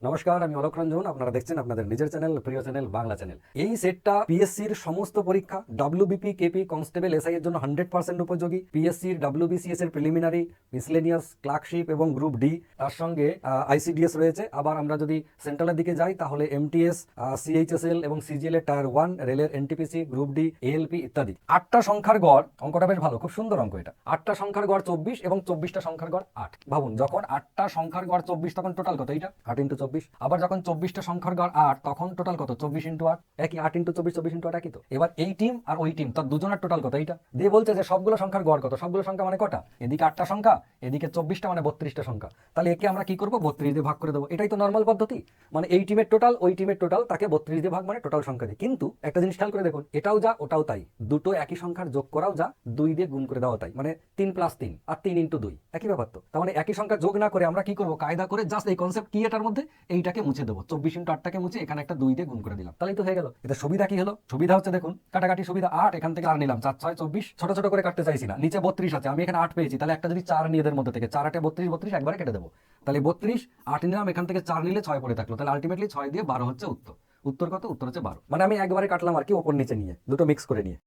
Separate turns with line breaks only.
নমস্কার, আমি অলোক রঞ্জন। আপনারা দেখছেন আপনাদের নিজের চ্যানেল, প্রিয় চ্যানেল, বাংলা চ্যানেল। এই সেটটা পিএসসির সমস্ত পরীক্ষা, ডব্লিউবিপি, কেপি, কনস্টেবল, এসআই এর জন্য 100% উপযোগী। পিএসসির, ডব্লিউবিসিএস এর প্রিলিমিনারি, মিসলেনিয়াস, ক্লার্কশিপ এবং গ্রুপ ডি, তার সঙ্গে আইসিডিএস রয়েছে। আবার আমরা যদি সেন্ট্রালের দিকে যাই তাহলে এমটিএস, সিএইচএসএল এবং সিজিএল এর টায়ার 1, রেলের এনটিপিসি, গ্রুপ ডি, এএলপি ইত্যাদি। 8টা সংখ্যার গড়, অঙ্কটা বেশ ভালো, খুব সুন্দর অঙ্ক এটা। 8টা সংখ্যার গড় 24 এবং 24টা সংখ্যার গড় 8। ভাবুন, যখন 8টা সংখ্যার গড় 24 তখন টোটাল কত? এইটা 8 × 24। আবার যখন 24টা সংখ্যার গড় 8 তখন টোটাল কত? 24 × 8। একই 8 × 24, 24 × 8 একই তো। এবার এই টিম আর ওই টিম, তার দুজনের টোটাল কত? এইটা দিয়ে বলছে যে সবগুলো সংখ্যার গড় কত। সবগুলো সংখ্যা মানে কটা? এদিকে 8টা সংখ্যা, এদিকে 24টা, মানে 32টা সংখ্যা। তাহলে একে আমরা কি করবো? 32 দিয়ে ভাগ করে দেবো। এটাই তো নর্মাল পদ্ধতি। মানে এই টিমের টোটাল, ওই টিমের টোটাল, তাকে 32 দিয়ে ভাগ, মানে টোটাল সংখ্যা দিয়ে। কিন্তু একটা জিনিস খেয়াল করে দেখুন, এটাও যা ওটাও তাই। দুটো একই সংখ্যার যোগ করাও যা, 2 দিয়ে গুণ করে দেওয়া তাই। মানে 3 + 3 আর 3 × 2 একই ব্যাপার তো। তার মানে একই সংখ্যা যোগ না করে আমরা কি করবো? কায়দা করে জাস্ট এই কনসেপ্ট কি এটার মধ্যে, এইটাকে মুছে দেবো। 24 × 8টাকে মুছে এখানে একটা 2 দিয়ে গুণ করে দিলাম, তাহলেই তো হয়ে গেল। এটা সুবিধা কি হলো? সুবিধা হচ্ছে দেখুন, কাটাকাটি সুবিধা। 8 এখান থেকে 4 নিলাম, 4 × 6 = 24। ছোট ছোট করে কাটতে চাইছি না, নিচে 32 আছে, আমি এখানে 8 পেয়েছি, তাহলে একটা যদি 4 নিয়ে এদের মধ্যে থেকে 4 × 8 = 32, 32 একবারে কেটে দেবো। তাহলে 32, 8 নিলাম, এখান থেকে 4 নিলে 6 পড়ে থাকলো। তাহলে আলটিমেটলি 6 দিয়ে 12 হচ্ছে উত্তর। উত্তর কত? উত্তর হচ্ছে 12। মানে আমি একবারে কাটলাম আর কি, ওপর নিচে নিয়ে, দুটো মিক্স করে নিয়ে।